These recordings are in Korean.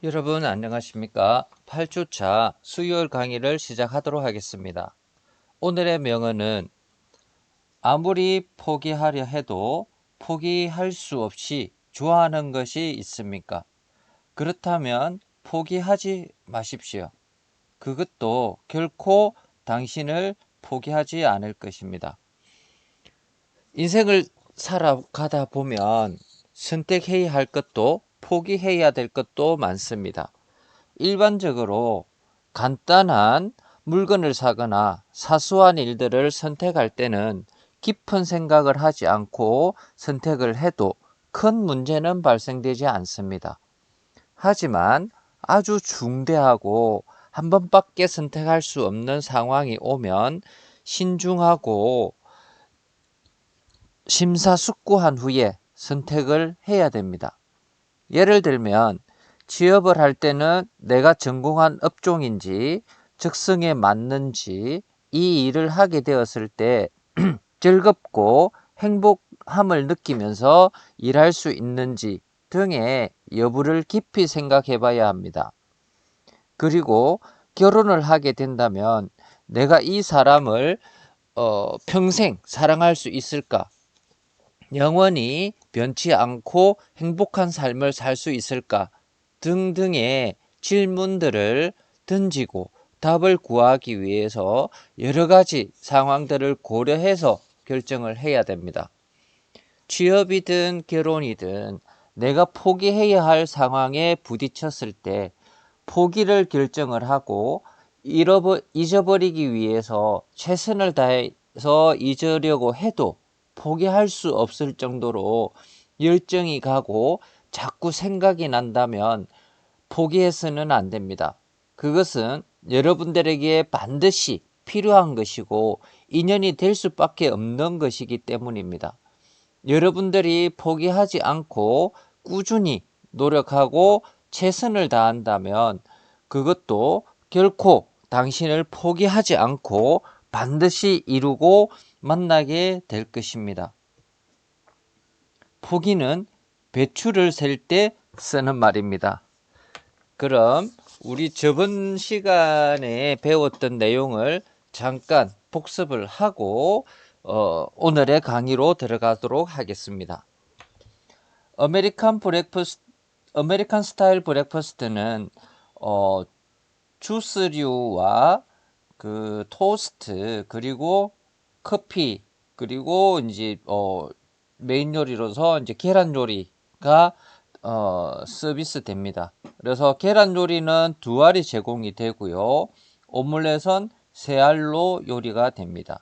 여러분 안녕하십니까? 8주차 수요일 강의를 시작하도록 하겠습니다. 오늘의 명언은 아무리 포기하려 해도 포기할 수 없이 좋아하는 것이 있습니까? 그렇다면 포기하지 마십시오. 그것도 결코 당신을 포기하지 않을 것입니다. 인생을 살아가다 보면 선택해야 할 것도 포기해야 될 것도 많습니다. 일반적으로 간단한 물건을 사거나 사소한 일들을 선택할 때는 깊은 생각을 하지 않고 선택을 해도 큰 문제는 발생되지 않습니다. 하지만 아주 중대하고 한 번밖에 선택할 수 없는 상황이 오면 신중하고 심사숙고한 후에 선택을 해야 됩니다. 예를 들면 취업을 할 때는 내가 전공한 업종인지 적성에 맞는지 이 일을 하게 되었을 때 즐겁고 행복함을 느끼면서 일할 수 있는지 등의 여부를 깊이 생각해 봐야 합니다. 그리고 결혼을 하게 된다면 내가 이 사람을 평생 사랑할 수 있을까? 영원히 변치 않고 행복한 삶을 살 수 있을까? 등등의 질문들을 던지고 답을 구하기 위해서 여러 가지 상황들을 고려해서 결정을 해야 됩니다. 취업이든 결혼이든 내가 포기해야 할 상황에 부딪혔을 때 포기를 결정을 하고 잊어버리기 위해서 최선을 다해서 잊으려고 해도 포기할 수 없을 정도로 열정이 가고 자꾸 생각이 난다면 포기해서는 안 됩니다. 그것은 여러분들에게 반드시 필요한 것이고 인연이 될 수밖에 없는 것이기 때문입니다. 여러분들이 포기하지 않고 꾸준히 노력하고 최선을 다한다면 그것도 결코 당신을 포기하지 않고 반드시 이루고 만나게 될 것입니다. 포기는 배추를 셀 때 쓰는 말입니다. 그럼 우리 저번 시간에 배웠던 내용을 잠깐 복습을 하고 오늘의 강의로 들어가도록 하겠습니다. 아메리칸 스타일 브렉퍼스트는 주스류와 그 토스트 그리고 커피 그리고 이제 메인 요리로서 이제 계란 요리가 서비스 됩니다. 그래서 계란 요리는 두 알이 제공이 되고요. 오믈렛은 세 알로 요리가 됩니다.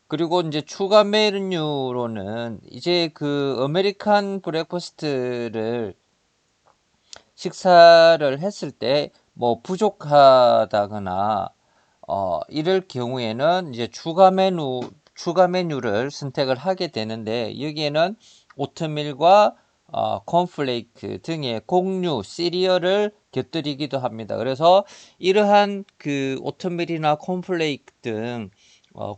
그리고 이제 추가 메뉴로는 이제 그 아메리칸 브렉퍼스트를 식사를 했을 때 뭐 부족하다거나 이럴 경우에는 이제 추가 메뉴를 선택을 하게 되는데 여기에는 오트밀과 콘플레이크 등의 곡류, 시리얼을 곁들이기도 합니다. 그래서 이러한 그 오트밀이나 콘플레이크 등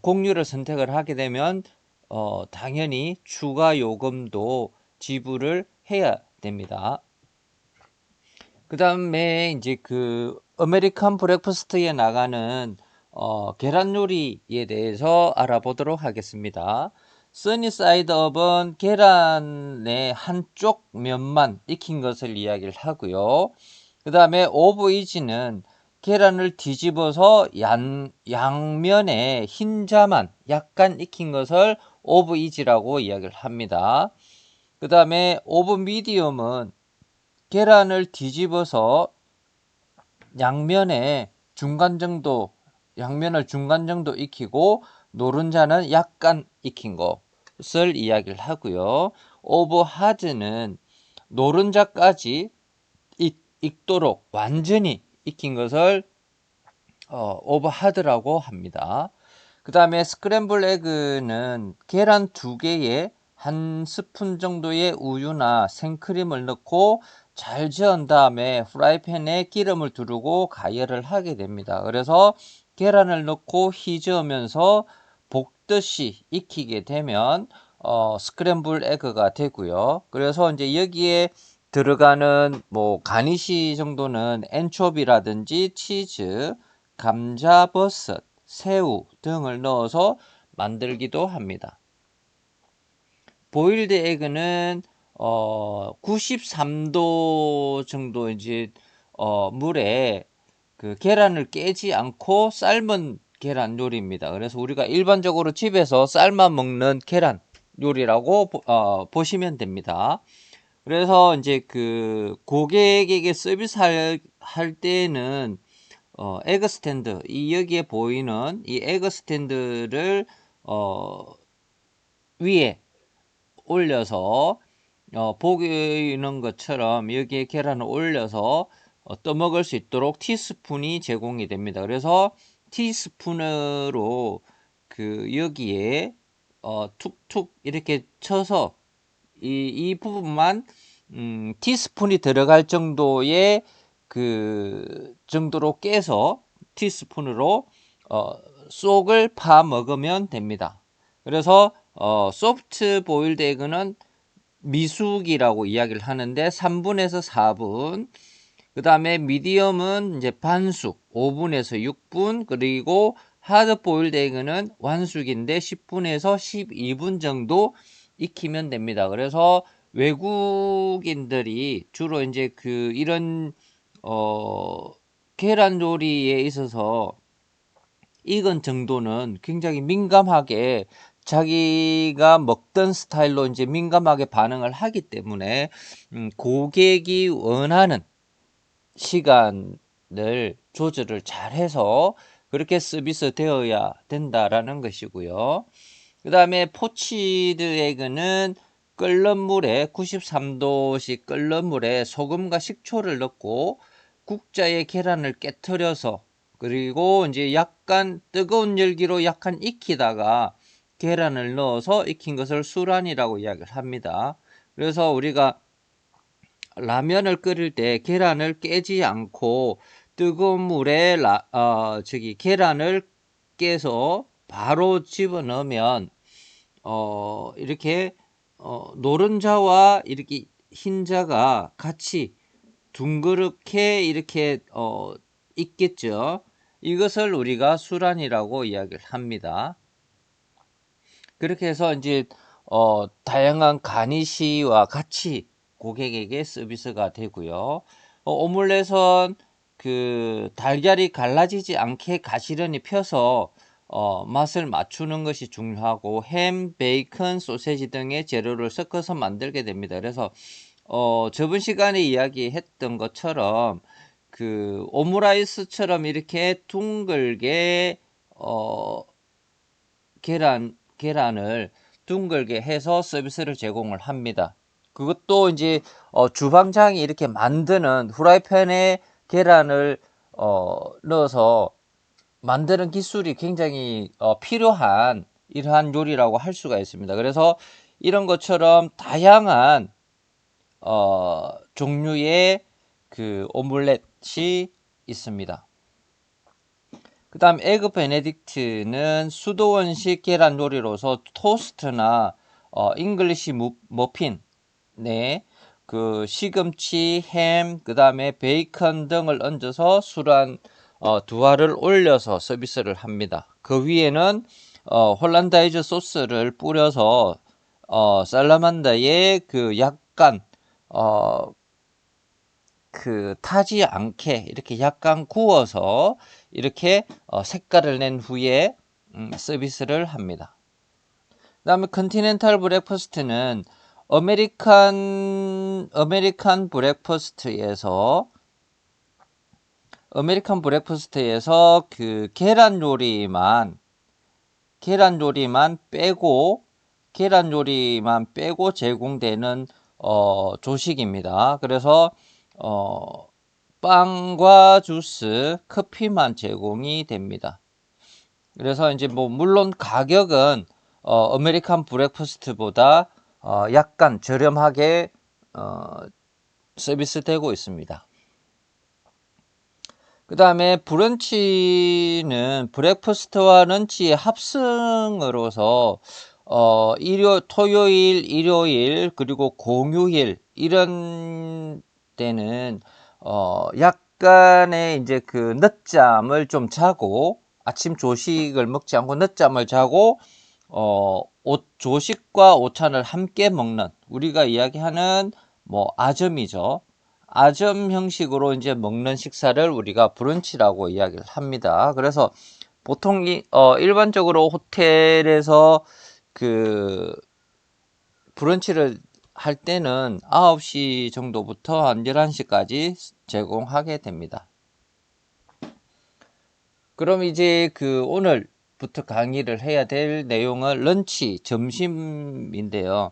곡류를 선택을 하게 되면 당연히 추가 요금도 지불을 해야 됩니다. 그 다음에 이제 그 아메리칸 브렉퍼스트에 나가는 계란 요리에 대해서 알아보도록 하겠습니다. 써니사이드 업은 계란의 한쪽 면만 익힌 것을 이야기를 하고요. 그 다음에 오브 이지는 계란을 뒤집어서 양면에 흰자만 약간 익힌 것을 오브 이지라고 이야기를 합니다. 그 다음에 오브 미디엄은 계란을 뒤집어서 양면을 중간 정도 익히고 노른자는 약간 익힌 것을 이야기를 하고요. 오브 하드는 노른자까지 익도록 완전히 익힌 것을 오브 하드라고 합니다. 그 다음에 스크램블 에그는 계란 2개에 한 스푼 정도의 우유나 생크림을 넣고 잘 저은 다음에 프라이팬에 기름을 두르고 가열을 하게 됩니다. 그래서 계란을 넣고 휘저으면서 볶듯이 익히게 되면 스크램블 에그가 되고요. 그래서 이제 여기에 들어가는 뭐 가니쉬 정도는 엔초비라든지 치즈, 감자, 버섯, 새우 등을 넣어서 만들기도 합니다. 보일드 에그는 93도 정도 이제 물에 그 계란을 깨지 않고 삶은 계란 요리입니다. 그래서 우리가 일반적으로 집에서 삶아 먹는 계란 요리라고 보시면 됩니다. 그래서 이제 그 고객에게 서비스 할 때는 에그 스탠드, 이 여기에 보이는 이 에그 스탠드를 위에 올려서 보이는 것처럼 여기에 계란을 올려서 떠먹을 수 있도록 티스푼이 제공이 됩니다. 그래서 티스푼으로 그 여기에 툭툭 이렇게 쳐서 이 부분만 티스푼이 들어갈 정도의 그 정도로 깨서 티스푼으로 속을 파 먹으면 됩니다. 그래서 소프트 보일드 에그는 미숙이라고 이야기를 하는데 3분에서 4분, 그 다음에 미디엄은 이제 반숙 5분에서 6분, 그리고 하드 보일드 에그는 완숙인데 10분에서 12분 정도 익히면 됩니다. 그래서 외국인들이 주로 이제 그 이런 계란 요리에 있어서 익은 정도는 굉장히 민감하게 자기가 먹던 스타일로 이제 민감하게 반응을 하기 때문에 고객이 원하는 시간을 조절을 잘 해서 그렇게 서비스 되어야 된다라는 것이고요. 그 다음에 포치드 에그는 끓는 물에 93도씩 끓는 물에 소금과 식초를 넣고 국자에 계란을 깨트려서 그리고 이제 약간 뜨거운 열기로 약간 익히다가 계란을 넣어서 익힌 것을 수란이라고 이야기를 합니다. 그래서 우리가 라면을 끓일 때 계란을 깨지 않고 뜨거운 물에 계란을 깨서 바로 집어넣으면 이렇게 노른자와 이렇게 흰자가 같이 둥그렇게 이렇게 있겠죠. 이것을 우리가 수란이라고 이야기를 합니다. 그렇게 해서 이제 다양한 가니쉬와 같이 고객에게 서비스가 되고요. 오믈렛은 그 달걀이 갈라지지 않게 가시런히 펴서 맛을 맞추는 것이 중요하고 햄, 베이컨, 소세지 등의 재료를 섞어서 만들게 됩니다. 그래서 저번 시간에 이야기했던 것처럼 그 오므라이스처럼 이렇게 둥글게 계란을 둥글게 해서 서비스를 제공을 합니다. 그것도 이제 주방장이 이렇게 만드는 후라이팬에 계란을 넣어서 만드는 기술이 굉장히 필요한 이러한 요리라고 할 수가 있습니다. 그래서 이런 것처럼 다양한 종류의 그 오믈렛이 있습니다. 그 다음 에그 베네딕트는 수도원식 계란 요리로서 토스트나 잉글리시 머핀, 네, 그 시금치, 햄, 그 다음에 베이컨 등을 얹어서 술안 두 알을 올려서 서비스를 합니다. 그 위에는 홀란다이즈 소스를 뿌려서 살라만다에 그 약간 그 타지 않게 이렇게 약간 구워서 이렇게 색깔을 낸 후에 서비스를 합니다. 그 다음에 컨티넨탈 브렉퍼스트는 아메리칸 브렉퍼스트에서 그 계란 요리만 빼고 제공되는 조식입니다. 그래서 빵과 주스, 커피만 제공이 됩니다. 그래서 이제 뭐 물론 가격은 아메리칸 브렉퍼스트보다 약간 저렴하게 서비스되고 있습니다. 그 다음에 브런치는 브렉퍼스트와 런치의 합성으로서 토요일, 일요일, 그리고 공휴일, 이런 때는, 약간의 이제 그 늦잠을 좀 자고, 아침 조식을 먹지 않고 늦잠을 자고, 조식과 오찬을 함께 먹는, 우리가 이야기하는 뭐 아점이죠. 아점 형식으로 이제 먹는 식사를 우리가 브런치라고 이야기를 합니다. 그래서 보통 일반적으로 호텔에서 그 브런치를 할 때는 9시 정도부터 한 11시까지 제공하게 됩니다. 그럼 이제 그 오늘부터 강의를 해야 될 내용은 런치, 점심인데요.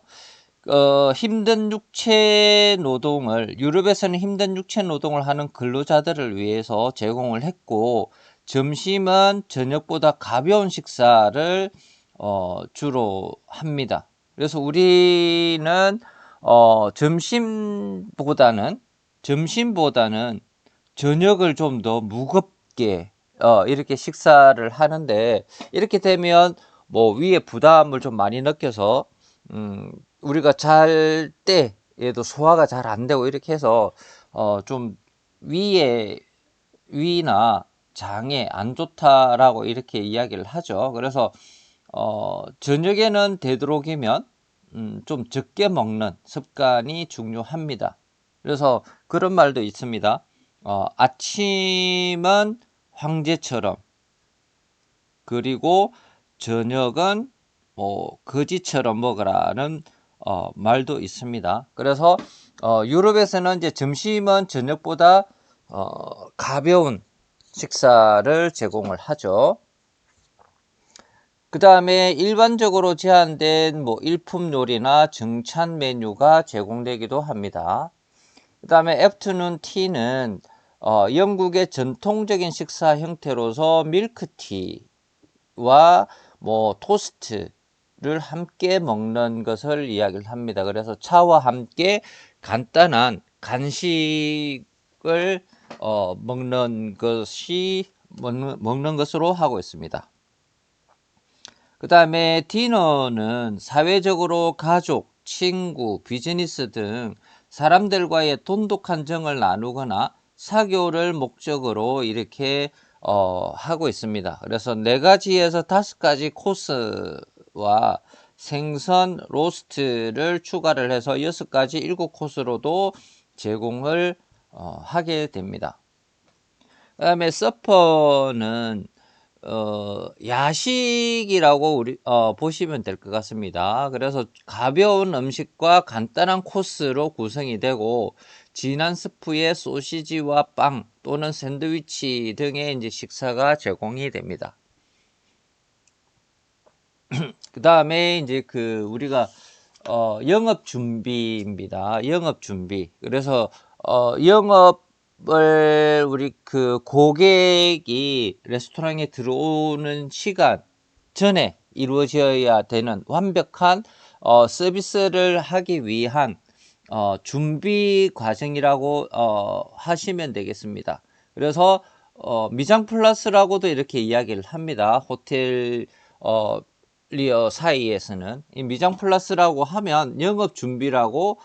힘든 육체 노동을, 유럽에서는 힘든 육체 노동을 하는 근로자들을 위해서 제공을 했고, 점심은 저녁보다 가벼운 식사를 주로 합니다. 그래서 우리는 점심보다는 저녁을 좀 더 무겁게 이렇게 식사를 하는데, 이렇게 되면 뭐 위에 부담을 좀 많이 느껴서 우리가 잘 때에도 소화가 잘 안 되고 이렇게 해서 좀 위나 장에 안 좋다라고 이렇게 이야기를 하죠. 그래서 저녁에는 되도록이면 좀 적게 먹는 습관이 중요합니다. 그래서 그런 말도 있습니다. 아침은 황제처럼, 그리고 저녁은 거지처럼 먹으라는 말도 있습니다. 그래서 유럽에서는 이제 점심은 저녁보다 가벼운 식사를 제공을 하죠. 그 다음에 일반적으로 제한된 뭐 일품 요리나 정찬 메뉴가 제공되기도 합니다. 그 다음에 애프터눈 티는 영국의 전통적인 식사 형태로서 밀크티와 뭐 토스트를 함께 먹는 것을 이야기를 합니다. 그래서 차와 함께 간단한 간식을 먹는 것으로 하고 있습니다. 그 다음에 디너는 사회적으로 가족, 친구, 비즈니스 등 사람들과의 돈독한 정을 나누거나 사교를 목적으로 이렇게 하고 있습니다. 그래서 4가지에서 5가지 코스와 생선, 로스트를 추가를 해서 6가지, 7코스로도 제공을 하게 됩니다. 그 다음에 서퍼는 야식이라고 보시면 될 것 같습니다. 그래서 가벼운 음식과 간단한 코스로 구성이 되고, 진한 스프에 소시지와 빵 또는 샌드위치 등의 이제 식사가 제공이 됩니다. 그 다음에 이제 우리가 영업 준비입니다. 영업 준비. 그래서 영업을 우리 고객이 레스토랑에 들어오는 시간 전에 이루어져야 되는 완벽한 서비스를 하기 위한 준비 과정이라고 하시면 되겠습니다. 그래서 미장 플러스라고도 이렇게 이야기를 합니다. 호텔 리어 사이에서는 이 미장 플러스라고 하면 영업 준비라고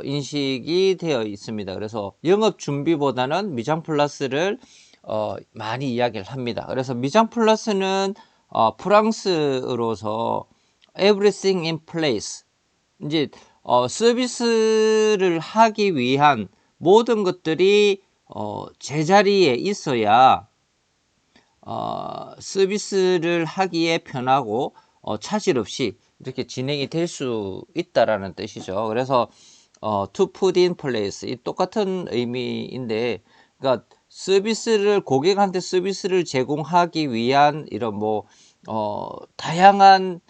인식이 되어 있습니다. 그래서 영업 준비보다는 미장 플러스를 많이 이야기를 합니다. 그래서 미장 플러스는 프랑스어로서 everything in place, 이제 서비스를 하기 위한 모든 것들이 제자리에 있어야 서비스를 하기에 편하고 차질 없이 이렇게 진행이 될 수 있다라는 뜻이죠. 그래서 to put in place, 이 똑같은 의미인데, 그러니까 고객한테 서비스를 제공하기 위한 이런 뭐 다양한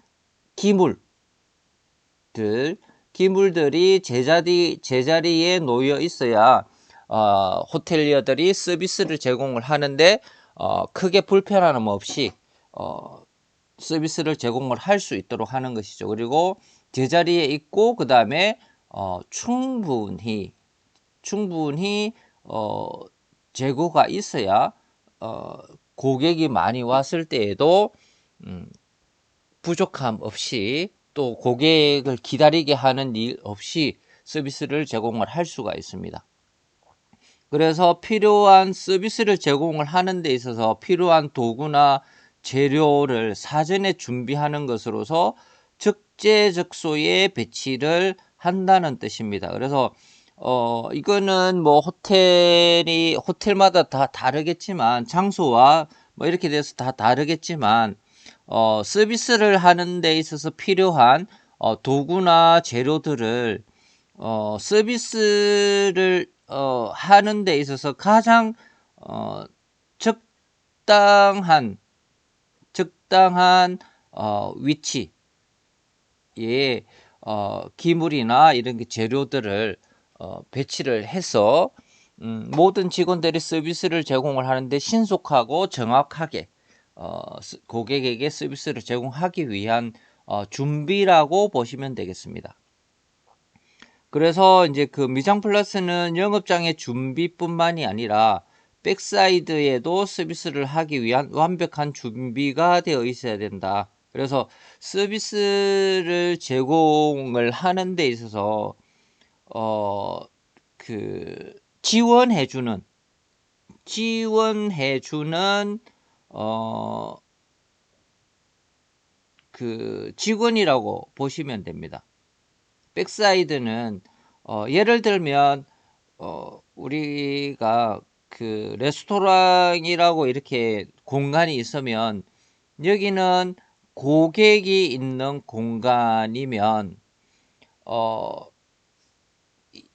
기물들이 제자리에 놓여 있어야 호텔리어들이 서비스를 제공을 하는데 크게 불편함 없이 서비스를 제공을 할 수 있도록 하는 것이죠. 그리고 제자리에 있고 그 다음에 충분히 재고가 있어야 고객이 많이 왔을 때에도 부족함 없이 또 고객을 기다리게 하는 일 없이 서비스를 제공을 할 수가 있습니다. 그래서 필요한 서비스를 제공을 하는 데 있어서 필요한 도구나 재료를 사전에 준비하는 것으로서 적재적소에 배치를 한다는 뜻입니다. 그래서 이거는 뭐 호텔마다 다 다르겠지만, 장소와 뭐 이렇게 돼서 다 다르겠지만, 서비스를 하는 데 있어서 필요한 도구나 재료들을 서비스를 하는 데 있어서 가장 적당한 위치에 기물이나 이런 재료들을 배치를 해서 모든 직원들이 서비스를 제공을 하는데 신속하고 정확하게 고객에게 서비스를 제공하기 위한 준비라고 보시면 되겠습니다. 그래서 이제 그 미장 플러스는 영업장의 준비뿐만이 아니라 백사이드에도 서비스를 하기 위한 완벽한 준비가 되어 있어야 된다. 그래서 서비스를 제공을 하는 데 있어서 그 지원해주는 그 직원이라고 보시면 됩니다. 백사이드는 예를 들면 우리가 그 레스토랑이라고 이렇게 공간이 있으면, 여기는 고객이 있는 공간이면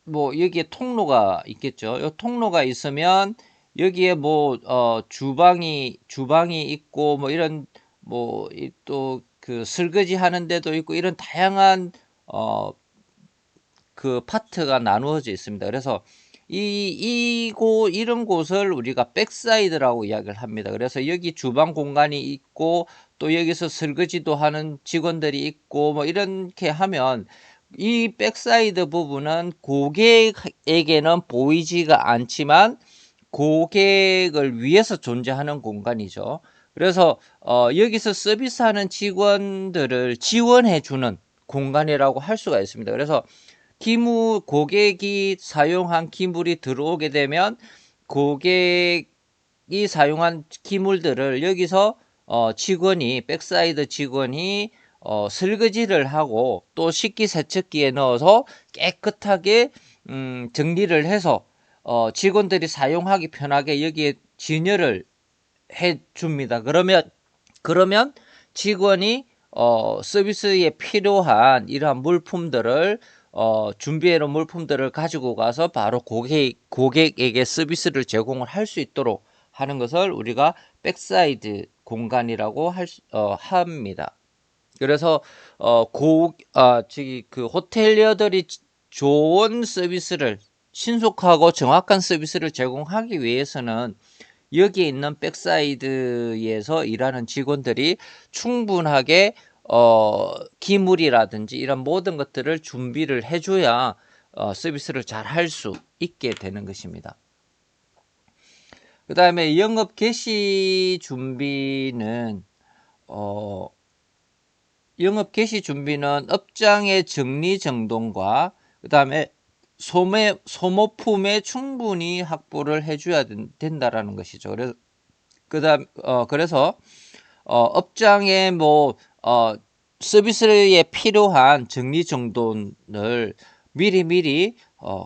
뭐 여기에 통로가 있겠죠. 이 통로가 있으면 여기에 뭐 주방이 있고 뭐 이런 뭐 또 그 설거지 하는 데도 있고 이런 다양한 그 파트가 나누어져 있습니다. 그래서 이런 곳을 우리가 백사이드라고 이야기를 합니다. 그래서 여기 주방 공간이 있고 또 여기서 설거지도 하는 직원들이 있고 뭐 이렇게 하면, 이 백사이드 부분은 고객에게는 보이지가 않지만 고객을 위해서 존재하는 공간이죠. 그래서 여기서 서비스하는 직원들을 지원해주는 공간이라고 할 수가 있습니다. 그래서 고객이 사용한 기물이 들어오게 되면 고객이 사용한 기물들을 여기서 백사이드 직원이 설거지를 하고 또 식기세척기에 넣어서 깨끗하게 정리를 해서 직원들이 사용하기 편하게 여기에 진열을 해 줍니다. 그러면 직원이 서비스에 필요한 이러한 물품들을 준비해 놓은 물품들을 가지고 가서 바로 고객에게 서비스를 제공을 할 수 있도록 하는 것을 우리가 백사이드 공간이라고 합니다. 그래서 그 호텔리어들이 좋은 서비스를, 신속하고 정확한 서비스를 제공하기 위해서는 여기에 있는 백사이드에서 일하는 직원들이 충분하게 기물이라든지 이런 모든 것들을 준비를 해줘야 서비스를 잘 할 수 있게 되는 것입니다. 그 다음에 영업 개시 준비는 업장의 정리정돈과 그 다음에 소모품에 충분히 확보를 해줘야 된다라는 것이죠. 그래서 업장에 서비스에 필요한 정리정돈을 미리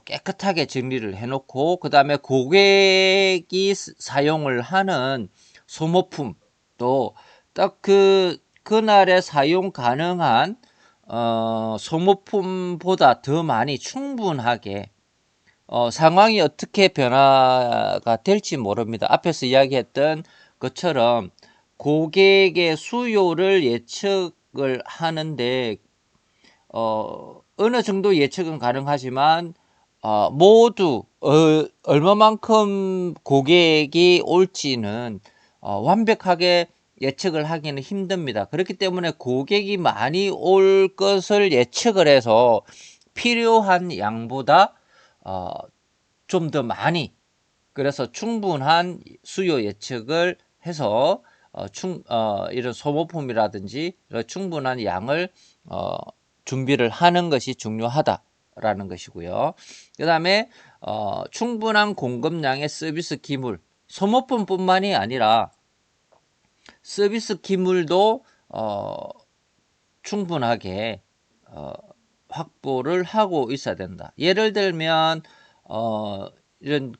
깨끗하게 정리를 해놓고, 그 다음에 고객이 사용을 하는 소모품도 딱 그날에 사용 가능한 소모품보다 더 많이 충분하게, 상황이 어떻게 변화가 될지 모릅니다. 앞에서 이야기했던 것처럼 고객의 수요를 예측을 하는데 어느 정도 예측은 가능하지만 모두 얼마만큼 고객이 올지는 완벽하게 예측을 하기는 힘듭니다. 그렇기 때문에 고객이 많이 올 것을 예측을 해서 필요한 양보다 좀 더 많이, 그래서 충분한 수요 예측을 해서 이런 소모품이라든지 충분한 양을 준비를 하는 것이 중요하다라는 것이고요. 그 다음에 충분한 공급량의 서비스 기물, 소모품뿐만이 아니라 서비스 기물도 충분하게 확보를 하고 있어야 된다. 예를 들면 이런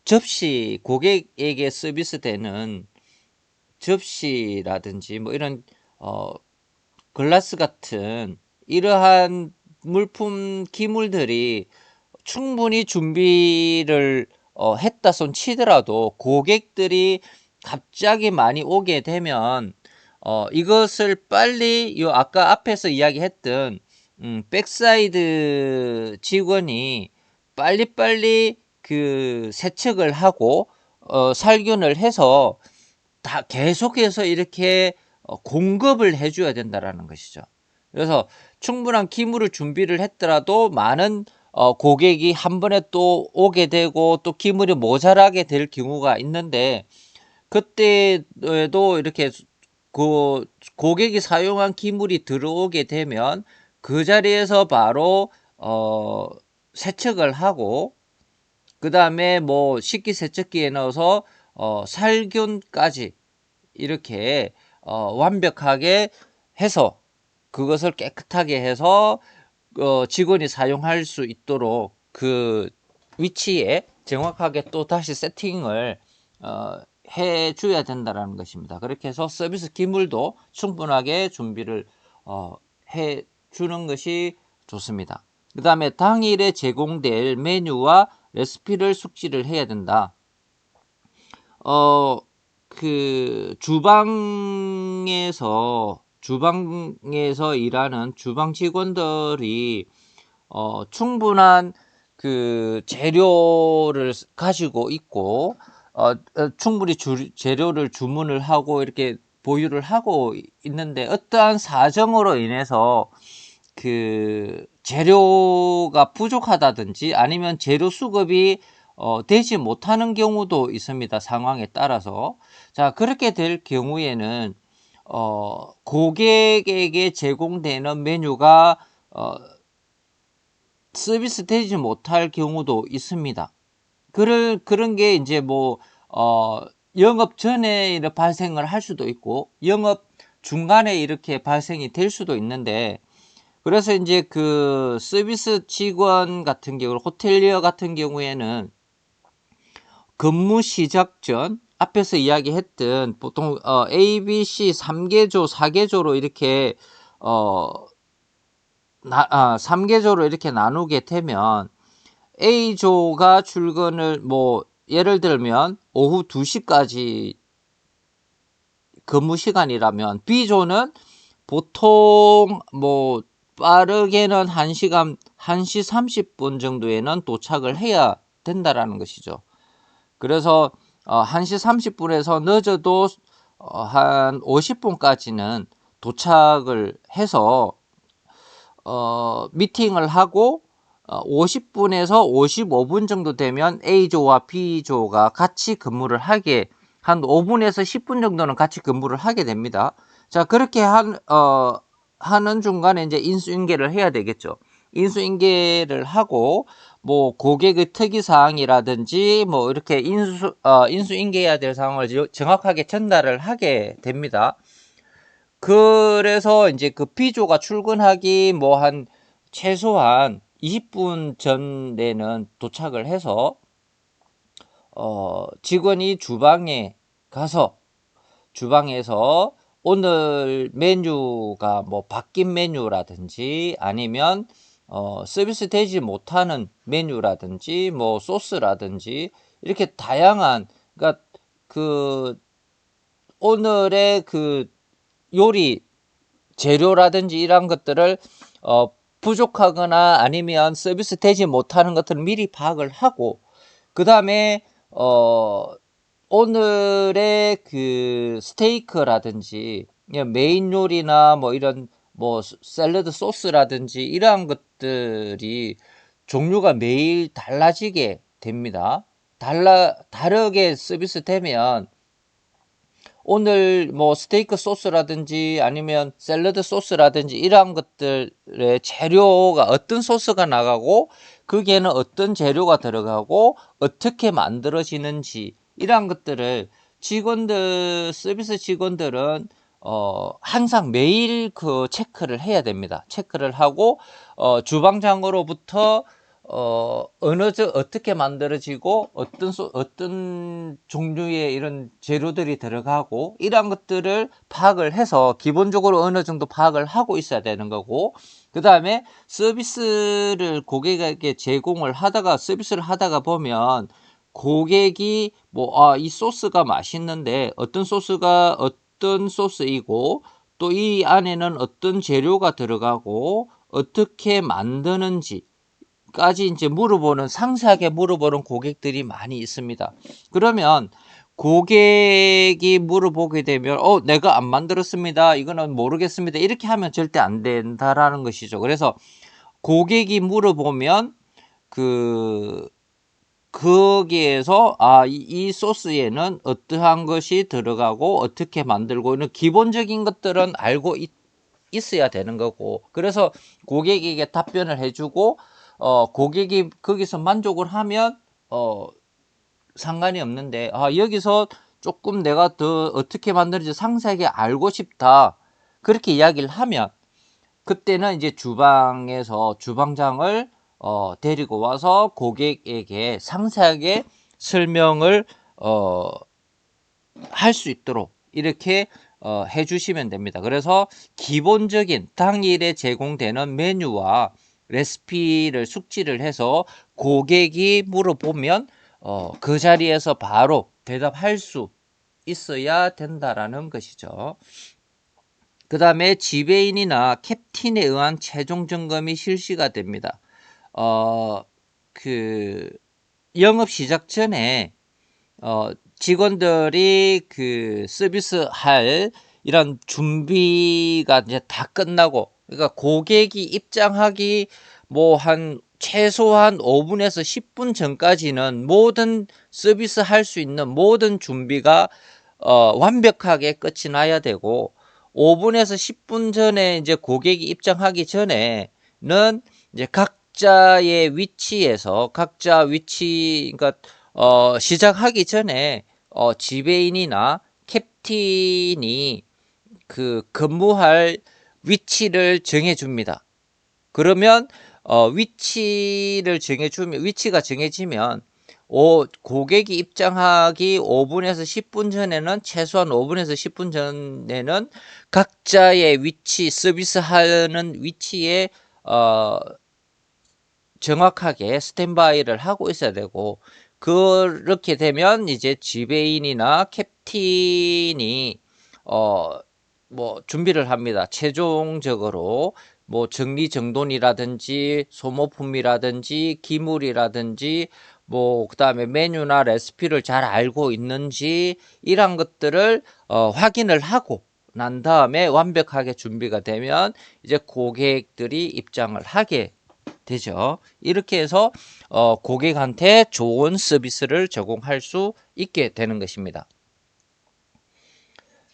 접시, 고객에게 서비스되는 접시라든지 뭐 이런 글라스 같은 이러한 물품 기물들이 충분히 준비를 했다 손 치더라도 고객들이 갑자기 많이 오게 되면 이것을 빨리 아까 앞에서 이야기했던 백사이드 직원이 빨리빨리 세척을 하고 살균을 해서 다 계속해서 이렇게 공급을 해줘야 된다라는 것이죠. 그래서 충분한 기물을 준비를 했더라도 많은 고객이 한 번에 또 오게 되고 또 기물이 모자라게 될 경우가 있는데, 그때도 이렇게 고객이 사용한 기물이 들어오게 되면 그 자리에서 바로 세척을 하고, 그 다음에 뭐 식기세척기에 넣어서 살균까지 이렇게 완벽하게 해서 그것을 깨끗하게 해서 직원이 사용할 수 있도록 그 위치에 정확하게 또 다시 세팅을 해 줘야 된다는 것입니다. 그렇게 해서 서비스 기물도 충분하게 준비를 해 주는 것이 좋습니다. 그 다음에 당일에 제공될 메뉴와 레시피를 숙지를 해야 된다. 주방에서 일하는 주방 직원들이 충분한 재료를 가지고 있고 충분히 재료를 주문을 하고 이렇게 보유를 하고 있는데, 어떠한 사정으로 인해서 재료가 부족하다든지 아니면 재료 수급이 되지 못하는 경우도 있습니다. 상황에 따라서. 자, 그렇게 될 경우에는 고객에게 제공되는 메뉴가 서비스 되지 못할 경우도 있습니다. 그런 게 이제 뭐 영업 전에 발생을 할 수도 있고 영업 중간에 이렇게 발생이 될 수도 있는데, 그래서 이제 서비스 직원 같은 경우, 호텔리어 같은 경우에는 근무 시작 전 앞에서 이야기했던 보통 A, B, C 3개조, 4개조로 이렇게 3개조로 이렇게 나누게 되면 A조가 출근을 예를 들면 오후 2시까지 근무 시간이라면 B조는 보통 빠르게는 1시 30분 정도에는 도착을 해야 된다라는 것이죠. 그래서 1시 30분에서 늦어도 한 50분까지는 도착을 해서 미팅을 하고 50분에서 55분 정도 되면 A조와 B조가 같이 근무를 하게, 한 5분에서 10분 정도는 같이 근무를 하게 됩니다. 자, 그렇게 하는 중간에 이제 인수인계를 해야 되겠죠. 인수인계를 하고 고객의 특이사항이라든지 이렇게 인수인계해야 될 상황을 정확하게 전달을 하게 됩니다. 그래서 이제 B조가 출근하기 한 최소한 20분 전에는 도착을 해서 직원이 주방에 가서 주방에서 오늘 메뉴가 바뀐 메뉴라든지 아니면 서비스 되지 못하는 메뉴라든지 소스라든지 이렇게 다양한, 그러니까 오늘의 요리 재료라든지 이런 것들을 부족하거나 아니면 서비스 되지 못하는 것들을 미리 파악을 하고, 그 다음에 오늘의 스테이크라든지 메인 요리나 이런 샐러드 소스라든지 이러한 것들이 종류가 매일 달라지게 됩니다. 다르게 서비스 되면 오늘 뭐 스테이크 소스라든지 아니면 샐러드 소스라든지 이러한 것들의 재료가 어떤 소스가 나가고 거기에는 어떤 재료가 들어가고 어떻게 만들어지는지 이러한 것들을 서비스 직원들은 항상 매일 그 체크를 해야 됩니다. 체크를 하고 주방장으로부터 어떻게 만들어지고 어떤 종류의 이런 재료들이 들어가고 이런 것들을 파악을 해서 기본적으로 어느 정도 파악을 하고 있어야 되는 거고, 그 다음에 서비스를 고객에게 제공을 하다가 서비스를 하다가 보면 고객이 이 소스가 맛있는데 어떤 소스이고 또 이 안에는 어떤 재료가 들어가고 어떻게 만드는지 까지 이제 상세하게 물어보는 고객들이 많이 있습니다. 그러면 고객이 물어보게 되면 내가 안 만들었습니다, 이거는 모르겠습니다, 이렇게 하면 절대 안 된다라는 것이죠. 그래서 고객이 물어보면 거기에서 이 소스에는 어떠한 것이 들어가고 어떻게 만들고 이런 기본적인 것들은 알고 있어야 되는 거고, 그래서 고객에게 답변을 해주고 고객이 거기서 만족을 하면 상관이 없는데, 여기서 조금 내가 더 어떻게 만드는지 상세하게 알고 싶다, 그렇게 이야기를 하면 그때는 이제 주방장을 데리고 와서 고객에게 상세하게 설명을 할 수 있도록 이렇게 해주시면 됩니다. 그래서 기본적인 당일에 제공되는 메뉴와 레시피를 숙지를 해서 고객이 물어보면 그 자리에서 바로 대답할 수 있어야 된다라는 것이죠. 그 다음에 지배인이나 캡틴에 의한 최종 점검이 실시가 됩니다. 영업 시작 전에 직원들이 서비스 할 이런 준비가 이제 다 끝나고, 그러니까 고객이 입장하기 최소한 5분에서 10분 전까지는 모든 서비스 할 수 있는 모든 준비가 완벽하게 끝이 나야 되고, 5분에서 10분 전에 이제 고객이 입장하기 전에는 이제 각자의 위치에서 그러니까 시작하기 전에 지배인이나 캡틴이 근무할 위치를 정해줍니다. 그러면 위치가 정해지면 고객이 입장하기 5분에서 10분 전에는, 최소한 5분에서 10분 전에는 각자의 서비스하는 위치에 정확하게 스탠바이를 하고 있어야 되고, 그렇게 되면 이제 지배인이나 캡틴이 준비를 합니다. 최종적으로 정리정돈이라든지 소모품이라든지 기물이라든지 그 다음에 메뉴나 레시피를 잘 알고 있는지 이런 것들을 확인을 하고 난 다음에 완벽하게 준비가 되면 이제 고객들이 입장을 하게 되죠. 이렇게 해서 고객한테 좋은 서비스를 제공할 수 있게 되는 것입니다.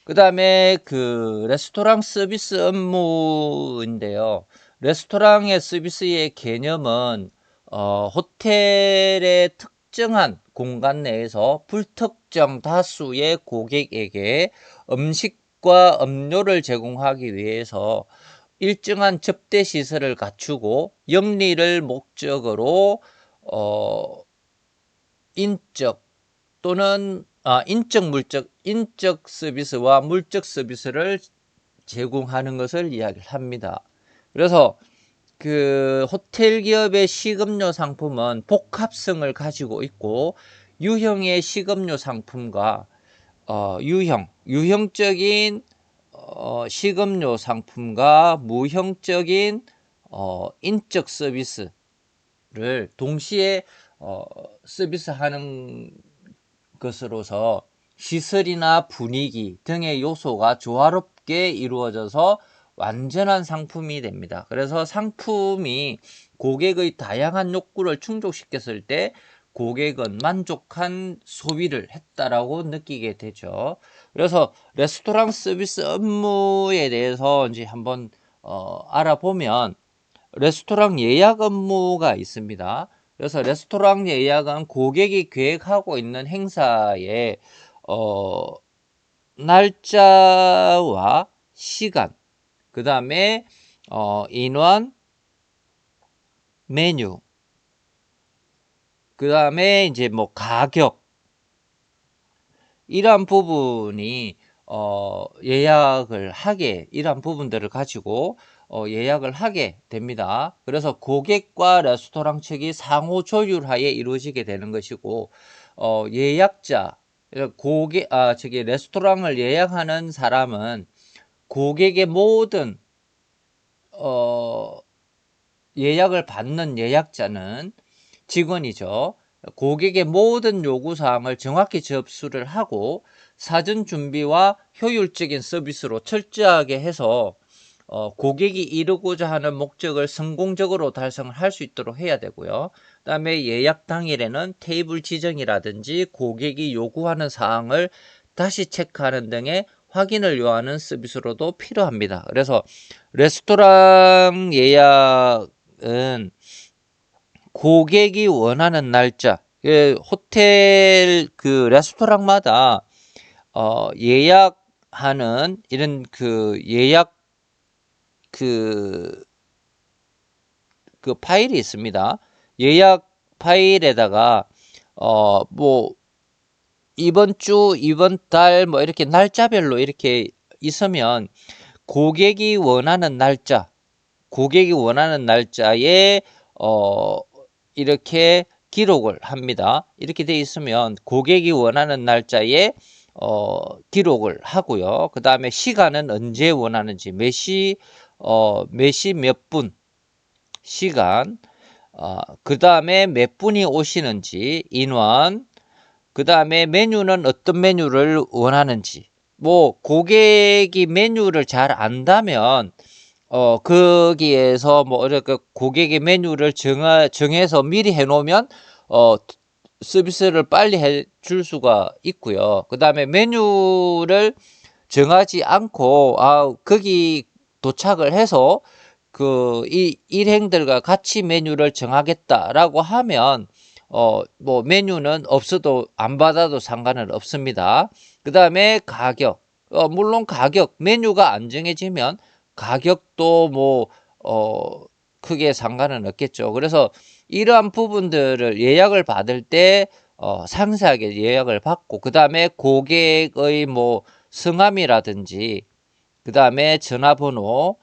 그 다음에 레스토랑 서비스 업무인데요. 레스토랑의 서비스의 개념은 호텔의 특정한 공간 내에서 불특정 다수의 고객에게 음식과 음료를 제공하기 위해서 일정한 접대 시설을 갖추고 영리를 목적으로 인적 서비스와 물적 서비스를 제공하는 것을 이야기를 합니다. 그래서 호텔 기업의 식음료 상품은 복합성을 가지고 있고, 유형의 식음료 상품과 유형적인 식음료 상품과 무형적인 인적 서비스를 동시에 서비스하는 것으로서 시설이나 분위기 등의 요소가 조화롭게 이루어져서 완전한 상품이 됩니다. 그래서 상품이 고객의 다양한 욕구를 충족시켰을 때 고객은 만족한 소비를 했다라고 느끼게 되죠. 그래서 레스토랑 서비스 업무에 대해서 이제 한번 알아보면 레스토랑 예약 업무가 있습니다. 그래서 레스토랑 예약은 고객이 계획하고 있는 행사의 날짜와 시간, 그 다음에 인원, 메뉴, 그 다음에 이제 뭐 가격, 이러한 부분이 이러한 부분들을 가지고 예약을 하게 됩니다. 그래서 고객과 레스토랑 측이 상호 조율하에 이루어지게 되는 것이고, 예약자, 레스토랑을 예약하는 사람은 고객의 모든 예약을 받는 예약자는 직원이죠. 고객의 모든 요구사항을 정확히 접수를 하고 사전 준비와 효율적인 서비스로 철저하게 해서 고객이 이루고자 하는 목적을 성공적으로 달성을 할 수 있도록 해야 되고요. 그 다음에 예약 당일에는 테이블 지정이라든지 고객이 요구하는 사항을 다시 체크하는 등의 확인을 요하는 서비스로도 필요합니다. 그래서 레스토랑 예약은 고객이 원하는 날짜, 호텔 레스토랑마다 예약하는 이런 예약 파일이 있습니다. 예약 파일에다가 뭐 이번 주, 이번 달 뭐 이렇게 날짜별로 이렇게 있으면 고객이 원하는 날짜에 이렇게 기록을 합니다. 이렇게 돼 있으면 고객이 원하는 날짜에 기록을 하고요. 그 다음에 시간은 언제 원하는지, 몇 시 몇 분 시간, 그 다음에 몇 분이 오시는지, 인원, 그 다음에 메뉴는 어떤 메뉴를 원하는지. 뭐 고객이 메뉴를 잘 안다면 거기에서 뭐 이렇게 고객의 메뉴를 정해서 미리 해놓으면 서비스를 빨리 해줄 수가 있고요. 그 다음에 메뉴를 정하지 않고 거기 도착을 해서 이 일행들과 같이 메뉴를 정하겠다라고 하면 뭐 메뉴는 없어도 안 받아도 상관은 없습니다. 그 다음에 가격, 물론 가격, 메뉴가 안 정해지면 가격도 뭐 크게 상관은 없겠죠. 그래서 이러한 부분들을 예약을 받을 때 상세하게 예약을 받고, 그 다음에 고객의 뭐 성함이라든지, 그 다음에 전화번호,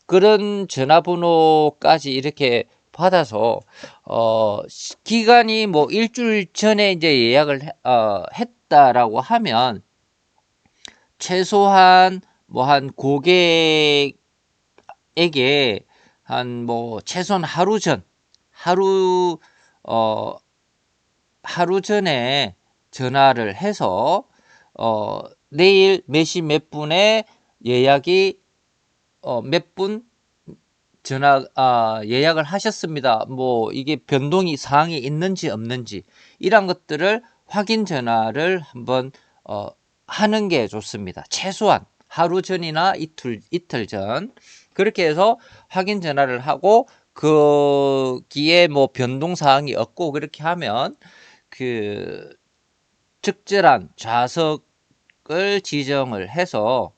그런 전화번호까지 이렇게 받아서 기간이 뭐 일주일 전에 이제 예약을 했다라고 하면 최소한 뭐 한 고객에게 한 뭐 최소한 하루 전에 전화를 해서 내일 몇 시 몇 분에 예약이 몇 분 예약을 하셨습니다. 뭐 이게 사항이 있는지 없는지 이런 것들을 확인 전화를 한번 하는 게 좋습니다. 최소한 하루 전이나 이틀 전 그렇게 해서 확인 전화를 하고 거기에 뭐 변동 사항이 없고 그렇게 하면 적절한 좌석을 지정을 해서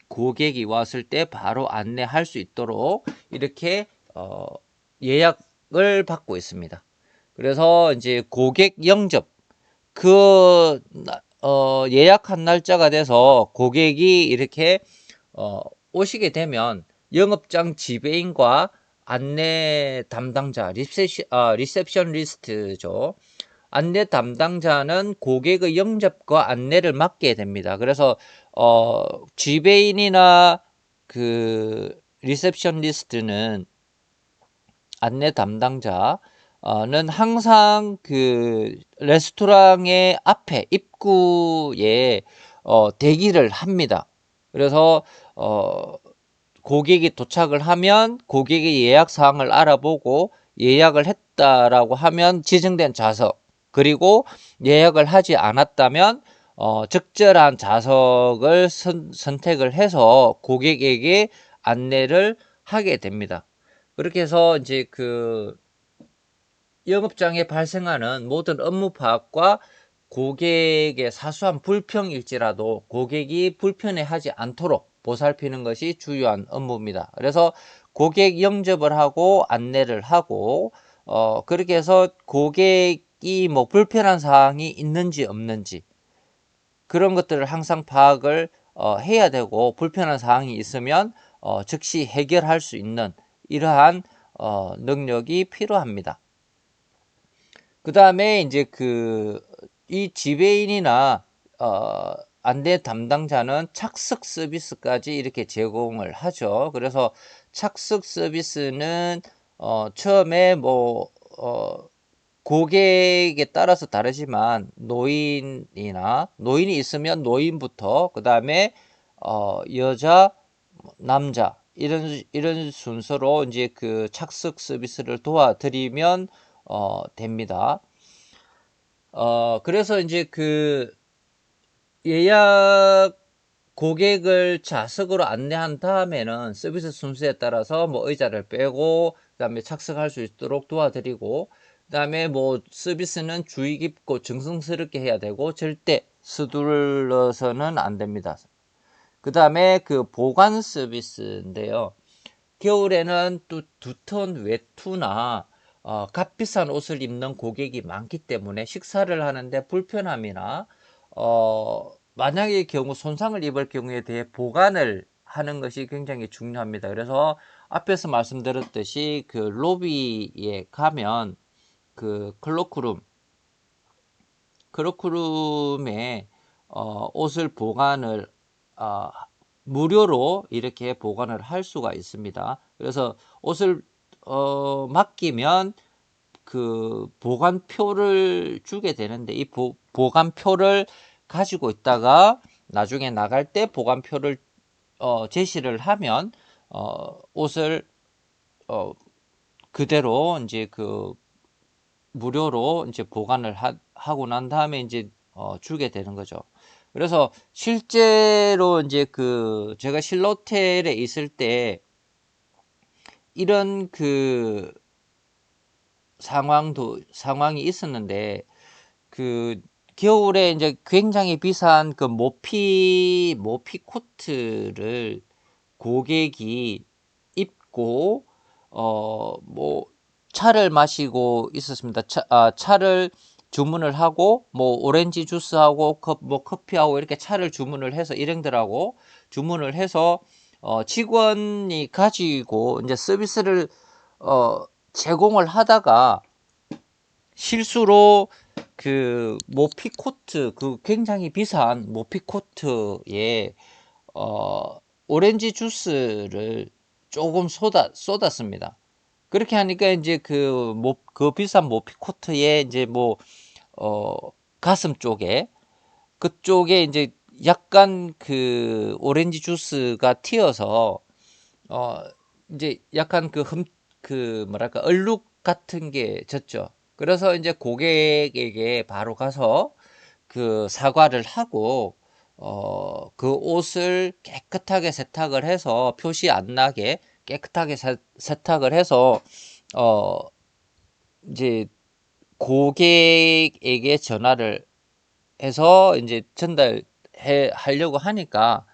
고객이 왔을 때 바로 안내할 수 있도록 이렇게 예약을 받고 있습니다. 그래서 이제 고객 영접 예약한 날짜가 돼서 고객이 이렇게 오시게 되면 영업장 지배인과 안내 담당자 리셉션리스트죠. 안내 담당자는 고객의 영접과 안내를 맡게 됩니다. 그래서 지배인이나 리셉션리스트는 안내 담당자는 항상 레스토랑의 앞에 입구에 대기를 합니다. 그래서 고객이 도착을 하면 고객의 예약 사항을 알아보고 예약을 없다라고 하면 지정된 좌석, 그리고 예약을 하지 않았다면 적절한 좌석을 선택을 해서 고객에게 안내를 하게 됩니다. 그렇게 해서 이제 그 영업장에 발생하는 모든 업무 파악과 고객의 사소한 불평일지라도 고객이 불편해하지 않도록 보살피는 것이 주요한 업무입니다. 그래서 고객 영접을 하고 안내를 하고 그렇게 해서 고객이 뭐 불편한 사항이 있는지 없는지 그런 것들을 항상 파악을 해야 되고, 불편한 사항이 있으면 즉시 해결할 수 있는 이러한 능력이 필요합니다. 그 다음에 이제 이 지배인이나 안내 담당자는 착석 서비스까지 이렇게 제공을 하죠. 그래서 착석 서비스는 처음에 뭐 고객에 따라서 다르지만 노인이 있으면 노인부터, 그 다음에 여자, 남자 이런 순서로 이제 그 착석 서비스를 도와드리면 됩니다. 그래서 이제 그 예약 고객을 좌석으로 안내한 다음에는 서비스 순서에 따라서 뭐 의자를 빼고 그다음에 착석할 수 있도록 도와드리고, 그다음에 뭐 서비스는 주의 깊고 정성스럽게 해야 되고 절대 서둘러서는 안 됩니다. 그다음에 그 보관 서비스인데요. 겨울에는 또 두터운 외투나 값비싼 옷을 입는 고객이 많기 때문에 식사를 하는데 불편함이나 만약의 경우 손상을 입을 경우에 대해 보관을 하는 것이 굉장히 중요합니다. 그래서 앞에서 말씀드렸듯이 그 로비에 가면 그 클로크룸에 옷을 보관을 무료로 이렇게 보관을 할 수가 있습니다. 그래서 옷을 맡기면 그 보관표를 주게 되는데, 이 보관표를 가지고 있다가 나중에 나갈 때 보관표를 제시를 하면 옷을 그대로 이제 그 무료로 이제 보관을 하고 난 다음에 이제 주게 되는 거죠. 그래서 실제로 이제 그 제가 실로텔에 있을 때 이런 그 상황이 있었는데, 그 겨울에 이제 굉장히 비싼 그 모피 코트를 고객이 입고 뭐 차를 마시고 있었습니다. 차를 주문을 하고 뭐 오렌지 주스하고 뭐 커피하고 이렇게 차를 주문을 해서 일행들하고 주문을 해서 직원이 가지고 이제 서비스를 제공을 하다가 실수로 그 모피 코트, 그 굉장히 비싼 모피 코트에 오렌지 주스를 조금 쏟았습니다. 그렇게 하니까 이제 그 비싼 모피 코트에 이제 뭐 가슴 쪽에 그쪽에 이제 약간 그 오렌지 주스가 튀어서 이제 약간 그 뭐랄까 얼룩 같은 게 졌죠. 그래서 이제 고객에게 바로 가서 그 사과를 하고 그 옷을 깨끗하게 세탁을 해서 표시 안 나게 깨끗하게 세탁을 해서 어 이제 고객에게 전화를 해서 이제 하려고 하니까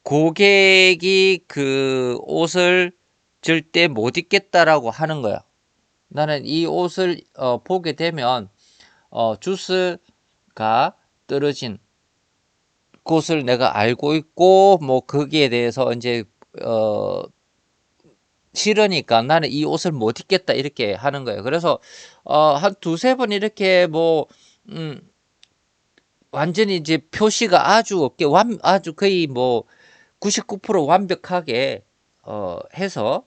고객이 그 옷을 절대 못 입겠다라고 하는 거야. 나는 이 옷을 보게 되면 주스가 떨어진 곳을 내가 알고 있고 뭐 거기에 대해서 이제 싫으니까 나는 이 옷을 못 입겠다 이렇게 하는 거예요. 그래서 한 두세 번 이렇게 뭐 완전히 이제 표시가 아주 없게 아주 거의 뭐 99% 완벽하게 해서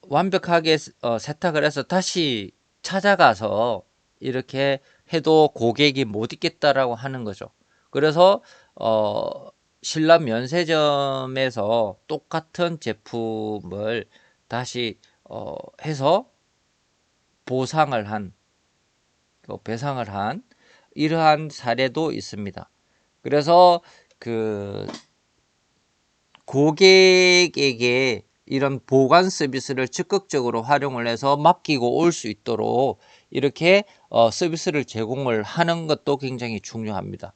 완벽하게 세탁을 해서 다시 찾아가서 이렇게 해도 고객이 못 입겠다라고 하는 거죠. 그래서 신라 면세점에서 똑같은 제품을 다시 해서 보상을 한, 배상을 한 이러한 사례도 있습니다. 그래서 그 고객에게 이런 보관 서비스를 적극적으로 활용을 해서 맡기고 올 수 있도록 이렇게 서비스를 제공을 하는 것도 굉장히 중요합니다.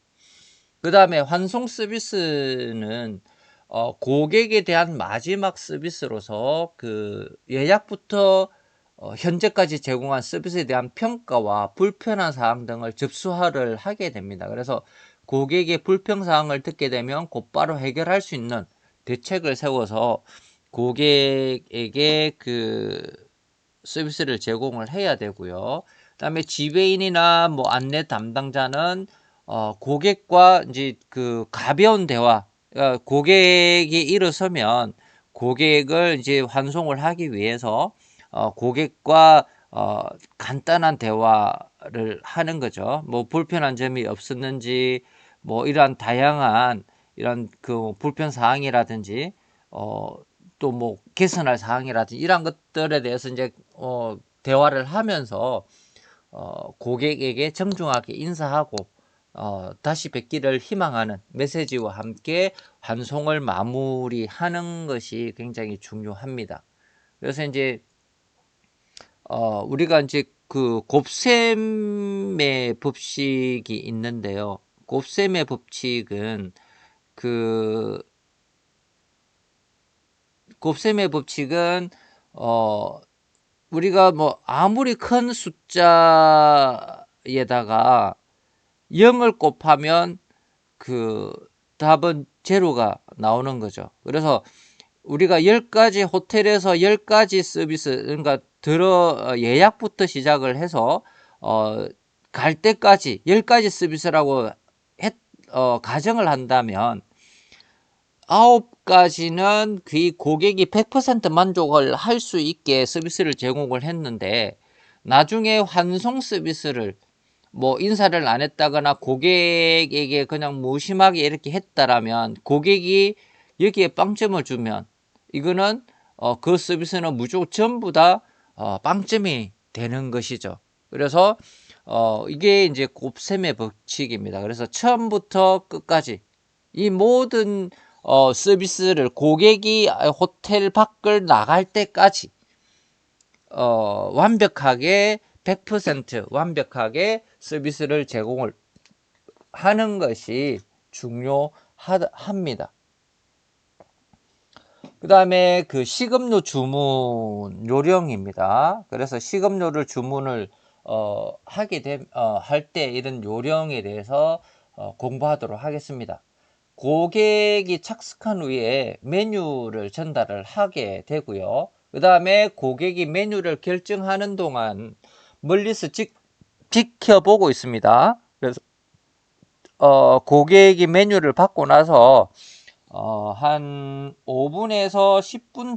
그 다음에 환송 서비스는 고객에 대한 마지막 서비스로서 그 예약부터 현재까지 제공한 서비스에 대한 평가와 불편한 사항 등을 접수를 하게 됩니다. 그래서 고객의 불평 사항을 듣게 되면 곧바로 해결할 수 있는 대책을 세워서 고객에게 그 서비스를 제공을 해야 되고요. 그다음에 지배인이나 뭐 안내 담당자는 고객과 이제 그 가벼운 대화, 고객이 일어서면 고객을 이제 환송을 하기 위해서 고객과 간단한 대화를 하는 거죠. 뭐 불편한 점이 없었는지, 뭐 이러한 다양한 이런 그 불편 사항이라든지 또 뭐 개선할 사항이라든지 이런 것들에 대해서 이제 대화를 하면서 고객에게 정중하게 인사하고 다시 뵙기를 희망하는 메시지와 함께 환송을 마무리하는 것이 굉장히 중요합니다. 그래서 이제 우리가 이제 그 곱셈의 법칙이 있는데요. 곱셈의 법칙은 그 곱셈의 법칙은 우리가 뭐 아무리 큰 숫자에다가 0을 곱하면 그 답은 제로가 나오는 거죠. 그래서 우리가 10가지 호텔에서 10가지 서비스, 그러니까 예약부터 시작을 해서 갈 때까지 10가지 서비스라고 가정을 한다면 9가지는 그 고객이 100% 만족을 할 수 있게 서비스를 제공을 했는데 나중에 환송 서비스를 뭐 인사를 안 했다거나 고객에게 그냥 무심하게 이렇게 했다라면 고객이 여기에 빵점을 주면 이거는 그 서비스는 무조건 전부 다 빵점이 되는 것이죠. 그래서 이게 이제 곱셈의 법칙입니다. 그래서 처음부터 끝까지 이 모든 서비스를 고객이 호텔 밖을 나갈 때까지 완벽하게 100% 완벽하게 서비스를 제공을 하는 것이 중요합니다. 그 다음에 그 식음료 주문 요령입니다. 그래서 식음료를 주문을 할 때 이런 요령에 대해서 공부하도록 하겠습니다. 고객이 착석한 후에 메뉴를 전달을 하게 되고요. 그 다음에 고객이 메뉴를 결정하는 동안 멀리서 지켜보고 있습니다. 그래서 고객이 메뉴를 받고 나서 한 5분에서 10분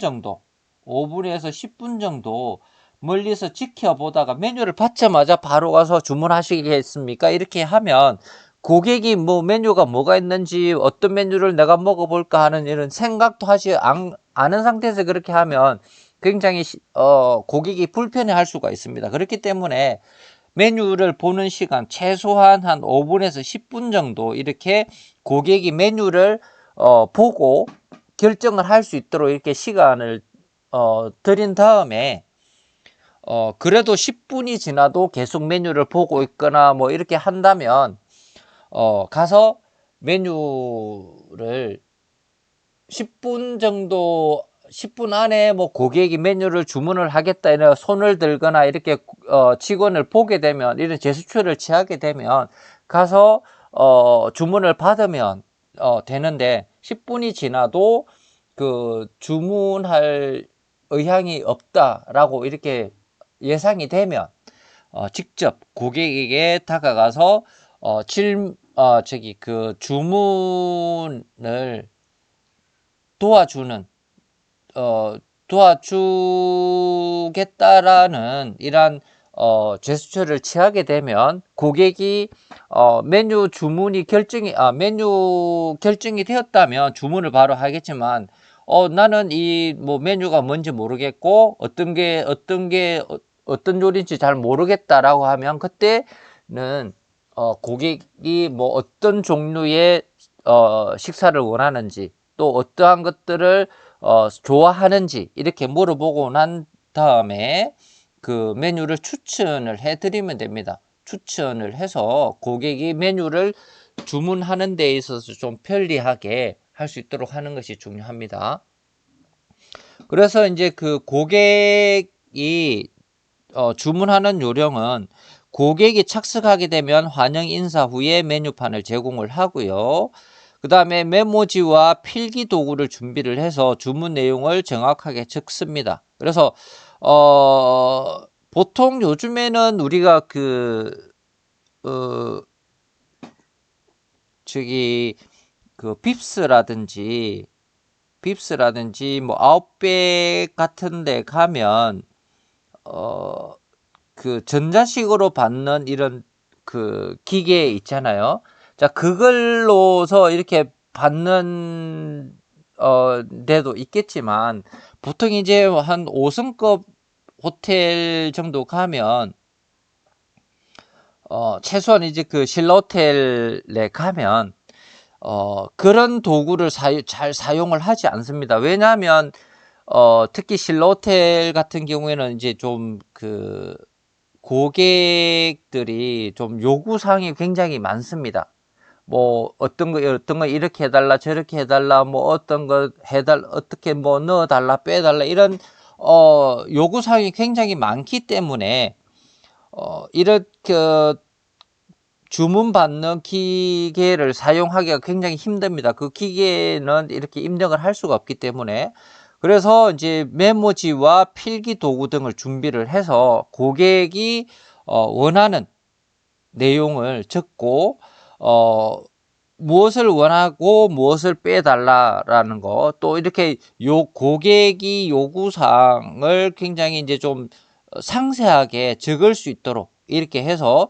정도 멀리서 지켜보다가 메뉴를 받자마자 바로 가서 주문하시겠습니까? 이렇게 하면 고객이 뭐 메뉴가 뭐가 있는지 어떤 메뉴를 내가 먹어볼까 하는 이런 생각도 하지 않은 상태에서 그렇게 하면 굉장히 고객이 불편해할 수가 있습니다. 그렇기 때문에 메뉴를 보는 시간 최소한 한 5분에서 10분 정도 이렇게 고객이 메뉴를 보고 결정을 할 수 있도록 이렇게 시간을 드린 다음에 그래도 10분이 지나도 계속 메뉴를 보고 있거나 뭐 이렇게 한다면 가서 메뉴를 10분 안에 뭐 고객이 메뉴를 주문을 하겠다 이런 손을 들거나 이렇게 직원을 보게 되면 이런 제스처를 취하게 되면 가서 주문을 받으면 되는데 10분이 지나도 그 주문할 의향이 없다라고 이렇게 예상이 되면 직접 고객에게 다가가서 그 주문을 도와주겠다라는 이러한 제스처를 취하게 되면 고객이 메뉴 결정이 되었다면 주문을 바로 하겠지만 나는 이 뭐 메뉴가 뭔지 모르겠고 어떤 요리인지 잘 모르겠다라고 하면 그때는 고객이 뭐 어떤 종류의 식사를 원하는지 또 어떠한 것들을 좋아하는지 이렇게 물어보고 난 다음에 그 메뉴를 추천을 해 드리면 됩니다. 추천을 해서 고객이 메뉴를 주문하는 데 있어서 좀 편리하게 할 수 있도록 하는 것이 중요합니다. 그래서 이제 그 고객이 주문하는 요령은 고객이 착석하게 되면 환영 인사 후에 메뉴판을 제공을 하고요. 그 다음에 메모지와 필기 도구를 준비를 해서 주문 내용을 정확하게 적습니다. 그래서 보통 요즘에는 우리가 빕스라든지 뭐 아웃백 같은 데 가면 그 전자식으로 받는 이런 그 기계 있잖아요. 자, 그걸로서 이렇게 받는 데도 있겠지만 보통 이제 한 5성급 호텔 정도 가면 최소한 이제 그 신라 호텔에 가면 그런 도구를 잘 사용을 하지 않습니다. 왜냐하면 특히 신라 호텔 같은 경우에는 이제 좀 고객들이 좀 요구사항이 굉장히 많습니다. 뭐 어떤 거 이렇게 해달라 저렇게 해달라 뭐 어떤 거 해달라 어떻게 뭐 넣어달라 빼달라 이런 요구사항이 굉장히 많기 때문에 이렇게 주문받는 기계를 사용하기가 굉장히 힘듭니다. 그 기계는 이렇게 입력을 할 수가 없기 때문에. 그래서 이제 메모지와 필기 도구 등을 준비를 해서 고객이 원하는 내용을 적고 무엇을 원하고 무엇을 빼달라라는 거, 또 이렇게 고객이 요구사항을 굉장히 이제 좀 상세하게 적을 수 있도록 이렇게 해서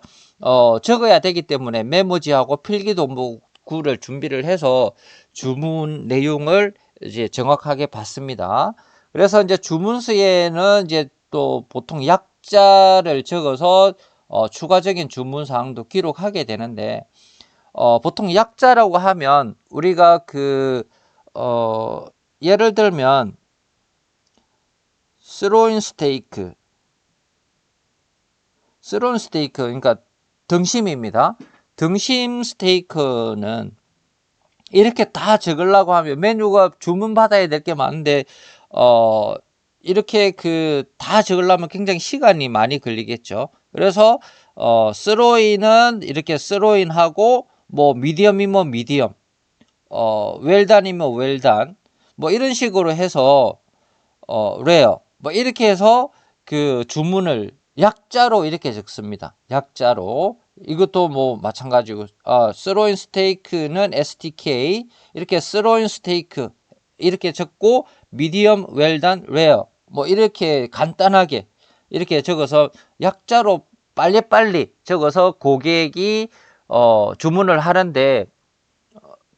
적어야 되기 때문에 메모지하고 필기도구를 준비를 해서 주문 내용을 이제 정확하게 받습니다. 그래서 이제 주문서에는 이제 또 보통 약자를 적어서 추가적인 주문 사항도 기록하게 되는데 보통 약자라고 하면 우리가 예를 들면 스로인 스테이크 그러니까 등심입니다. 등심 스테이크는 이렇게 다 적으려고 하면 메뉴가 주문 받아야 될 게 많은데 이렇게 다 적으려면 굉장히 시간이 많이 걸리겠죠. 그래서 스로인은 이렇게 스로인하고 뭐 미디엄이면 미디엄, 웰단이면 웰단, 뭐 이런 식으로 해서 레어, 뭐 이렇게 해서 그 주문을 약자로 이렇게 적습니다. 약자로. 이것도 뭐 마찬가지고 스로인 스테이크는 STK 이렇게 스로인 스테이크 이렇게 적고 미디엄, 웰단, 레어 뭐 이렇게 간단하게 이렇게 적어서 약자로 빨리빨리 적어서 고객이 주문을 하는데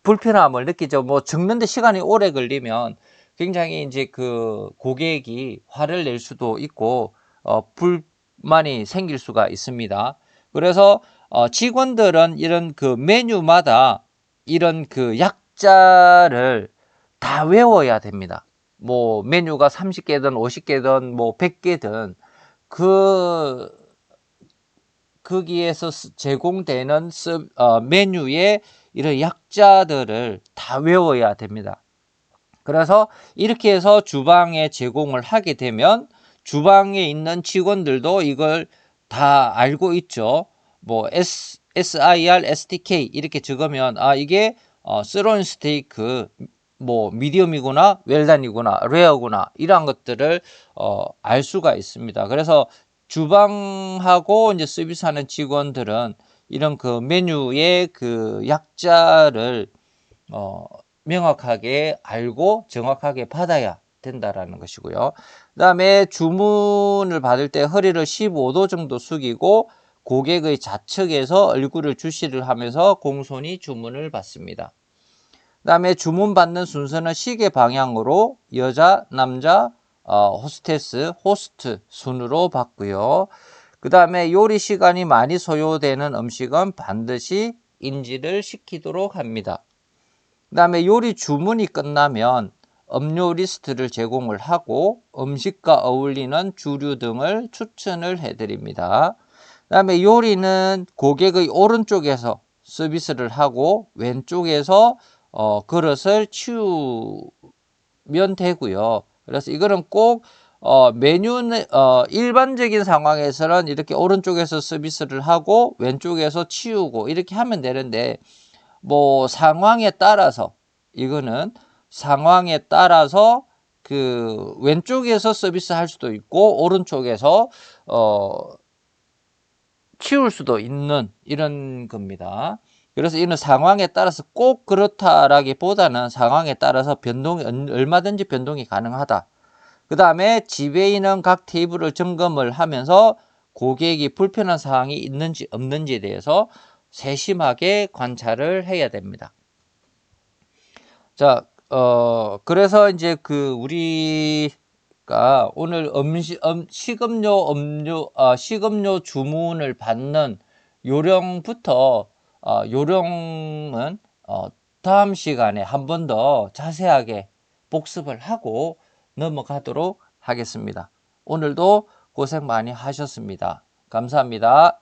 불편함을 느끼죠. 뭐 적는데 시간이 오래 걸리면 굉장히 이제 고객이 화를 낼 수도 있고 불만이 생길 수가 있습니다. 그래서 직원들은 이런 메뉴마다 이런 약자를 다 외워야 됩니다. 뭐 메뉴가 30개든 50개든 뭐 100개든 거기에서 제공되는 메뉴의 이런 약자들을 다 외워야 됩니다. 그래서 이렇게 해서 주방에 제공을 하게 되면 주방에 있는 직원들도 이걸 다 알고 있죠. 뭐 SIR, STK 이렇게 적으면 이게 스로인 스테이크 뭐 미디엄이구나 웰단이구나 레어구나 이러한 것들을 알 수가 있습니다. 그래서 주방하고 이제 서비스하는 직원들은 이런 메뉴의 약자를 명확하게 알고 정확하게 받아야 된다라는 것이고요. 그 다음에 주문을 받을 때 허리를 15도 정도 숙이고 고객의 좌측에서 얼굴을 주시를 하면서 공손히 주문을 받습니다. 그다음에 주문 받는 순서는 시계 방향으로 여자, 남자, 호스테스, 호스트 순으로 받고요. 그 다음에 요리 시간이 많이 소요되는 음식은 반드시 인지를 시키도록 합니다. 그 다음에 요리 주문이 끝나면 음료 리스트를 제공을 하고 음식과 어울리는 주류 등을 추천을 해드립니다. 그 다음에 요리는 고객의 오른쪽에서 서비스를 하고 왼쪽에서 그릇을 치우면 되고요. 그래서 이거는 꼭 메뉴는 일반적인 상황에서는 이렇게 오른쪽에서 서비스를 하고 왼쪽에서 치우고 이렇게 하면 되는데, 뭐 상황에 따라서 이거는 상황에 따라서 그 왼쪽에서 서비스 할 수도 있고 오른쪽에서 치울 수도 있는 이런 겁니다. 그래서 이는 상황에 따라서 꼭 그렇다라기보다는 상황에 따라서 변동이 얼마든지 변동이 가능하다. 그 다음에 지배인은 각 테이블을 점검을 하면서 고객이 불편한 사항이 있는지 없는지에 대해서 세심하게 관찰을 해야 됩니다. 자, 그래서 이제 우리가 오늘 식음료 주문을 받는 요령부터, 요령은, 다음 시간에 한 번 더 자세하게 복습을 하고 넘어가도록 하겠습니다. 오늘도 고생 많이 하셨습니다. 감사합니다.